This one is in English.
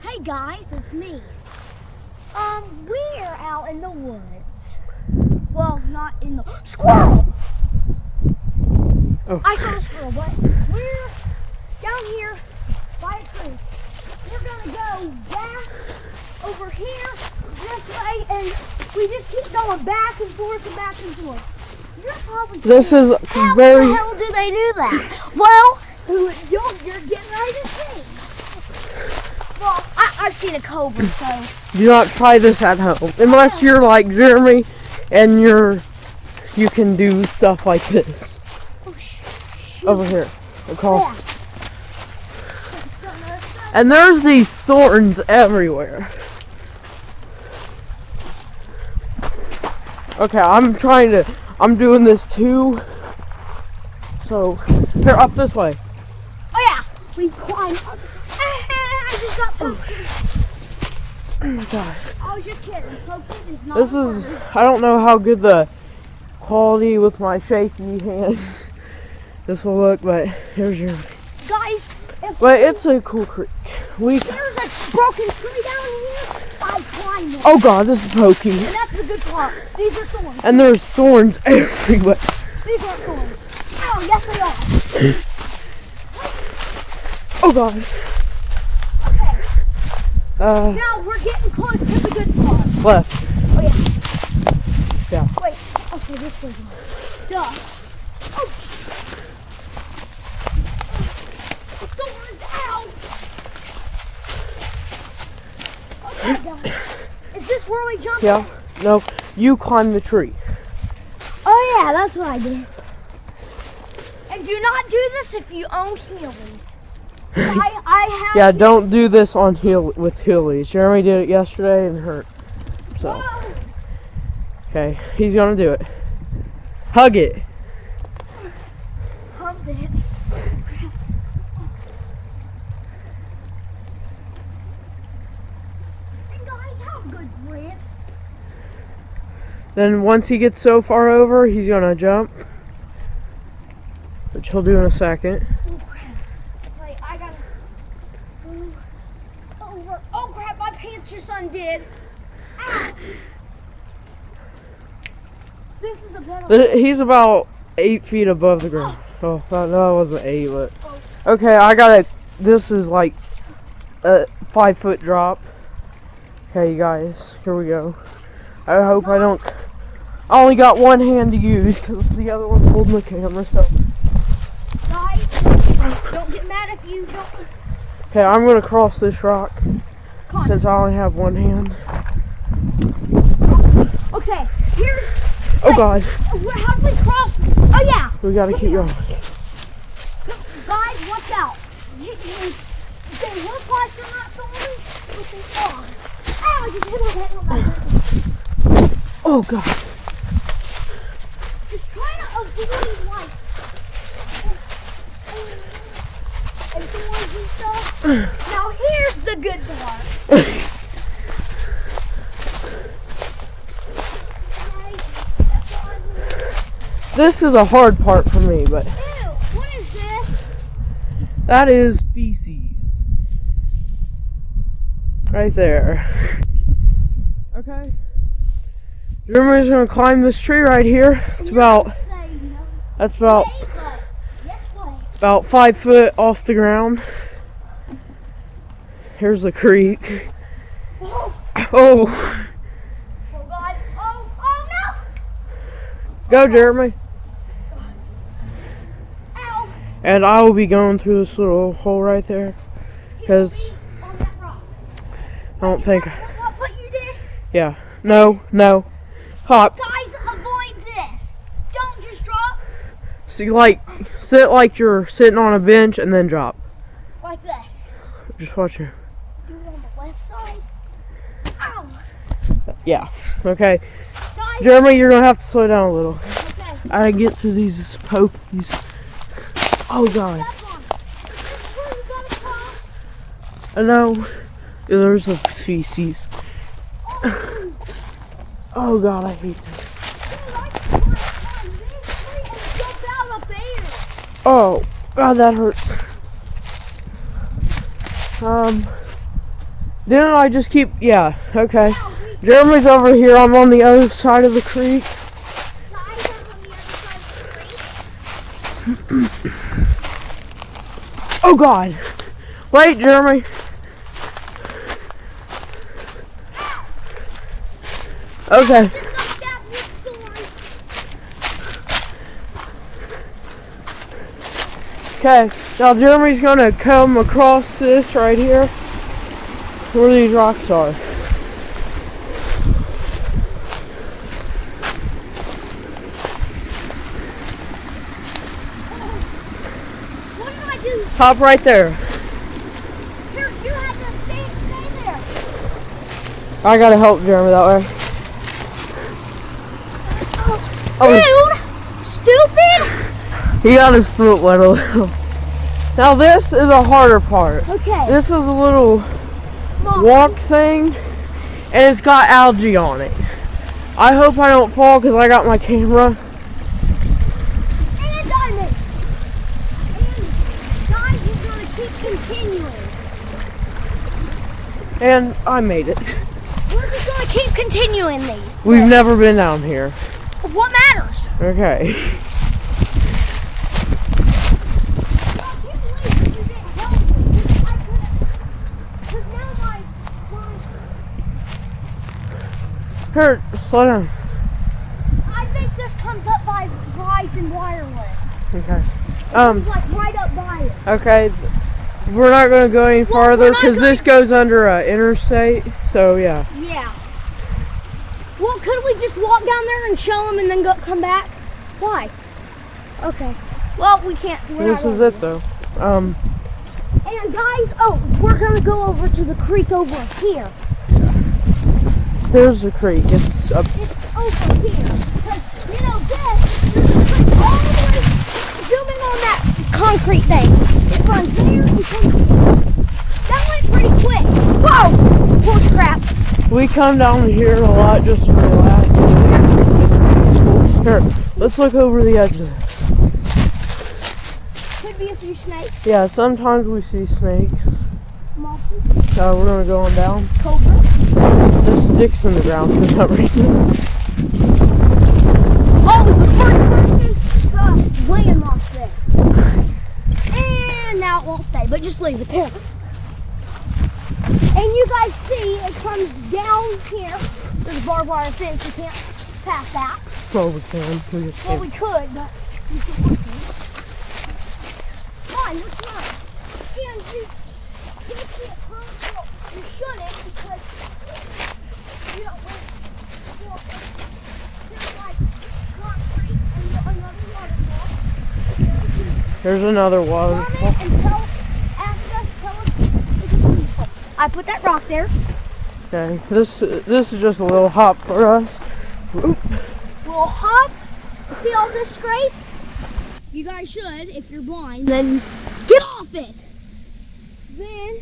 Hey guys, it's me. We're out in the woods. Well, not in the squirrel. Oh. I saw a squirrel, but we're down here by a tree. We're gonna go back over here this way, and we just keep going back and forth and back and forth. You're probably This is how very. the hell do they do that? Well, you're getting ready to see. Well, I've seen a cobra, so. Do not try this at home unless you're like Jeremy, and you can do stuff like this Oh, shoot. over here across. Yeah. And there's these thorns everywhere. Okay, I'm doing this too. So, here, up this way. Oh yeah, we climbed up. I just got poked. Oh my God. I was just kidding. Poked is not This is, I don't know how good the quality with my shaky hands this will look, but here's your, guys. but it's a cool creek. There's a broken tree down here. I climbed it. Oh God, this is pokey. And that's the good part. These are thorns. And there's thorns everywhere. These are thorns. Oh, yes they are. Oh God. Okay. Now we're getting close to the good part. left. Oh yeah. Yeah. Wait. Okay, this way. Duh. Oh. The thorns out. Okay, guys. Is this where we jump? Yeah. No, you climb the tree. Oh yeah, that's what I did. And do not do this if you own heelys. I have. Yeah, don't do this on with heelys. Jeremy did it yesterday and hurt. So, Whoa. okay, he's gonna do it. Hug it. Hump it. And guys, have good grip. Then once he gets so far over, he's gonna jump, which he'll do in a second. Oh crap. Wait, I gotta move over. Oh crap, my pants just undid. Ah. This is a better. He's about 8 feet above the ground. Oh, no, it wasn't 8, but okay. I gotta. This is like a 5-foot drop. Okay, you guys, here we go. I hope I don't. I only got one hand to use because the other one's holding the camera. So. Guys, don't get mad if you don't. Okay, I'm gonna cross this rock Con. since I only have one hand. Okay, here's. Oh God. How do we cross? Oh yeah. We gotta keep going. Guys, watch out. They look like they're not thorny, but they are. Ow, I just hit my head on my head. Oh God. Just try to avoid like and thorns and stuff. Now here's the good part. This is a hard part for me, but Ew, what is this? that is feces. Right there. Okay. Jeremy's gonna climb this tree right here. It's about, that's about 5 foot off the ground. Here's the creek. Oh, Oh, oh God. Oh no. go Jeremy. Ow. And I will be going through this little hole right there. Because On that rock. I don't think, What you did? yeah. No. Hop. Guys, avoid this. Don't just drop So you sit like you're sitting on a bench and then drop. like this. Just watch your, Do it on the left side. Ow. yeah. Okay. Guys, Jeremy, you're gonna have to slow down a little. okay. I gotta get through these pokies. Oh God. Step on it. This is where you gotta cross. I know. There's the feces. Oh God, I hate this. Oh God, that hurts. Didn't I just keep, yeah, okay. Jeremy's over here, I'm on the other side of the creek. Oh God. Wait, Jeremy. Okay. Okay, now Jeremy's gonna come across this right here, where these rocks are. What did I do? Hop right there. Here, you had to stay there. I gotta help Jeremy that way. Oh. Dude! Stupid! He got his foot wet a little. Now this is a harder part. Okay. This is a little walk thing, and it's got algae on it. I hope I don't fall because I got my camera. And diamond. And guys, he's gonna keep continuing. And I made it. We're just gonna keep continuing these. We've never been down here. What matters? Okay. Here, slow down. I think this comes up by Verizon Wireless. Okay. It's like right up by it. Okay. We're not going to go any farther because this goes under an interstate. So yeah. Yeah. Well, could we just walk down there and show them and then come back? Why? Okay. Well, we can't. This is it though. And guys, we're gonna go over to the creek over here. There's the creek. It's up. It's over here. Because, you know, there's a creek all the way. Zoom in on that concrete thing. It runs there and comes. That went pretty quick. Whoa! Holy crap. We come down here a lot just to relax. Here, let's look over the edge of this. Could be a few snakes. Yeah, sometimes we see snakes. Monsters. So we're gonna go on down. Cobra. There's sticks in the ground for some reason. Oh, the first person land lost this. And now it won't stay, but just leave it there. And you guys see it comes down here. There's a barbed wire fence. You can't pass that. Well, we can. We just Well, can't. we could, but we can't. Why? What's wrong? And you can't well, you shouldn't because you don't want there's like concrete and another waterfall. There's another waterfall. Comment and ask us, tell us if it's peaceful. I put that rock there. Okay, this is just a little hop for us. Oop. We'll hop. See all the scrapes? You guys should, if you're blind, then get off it. Then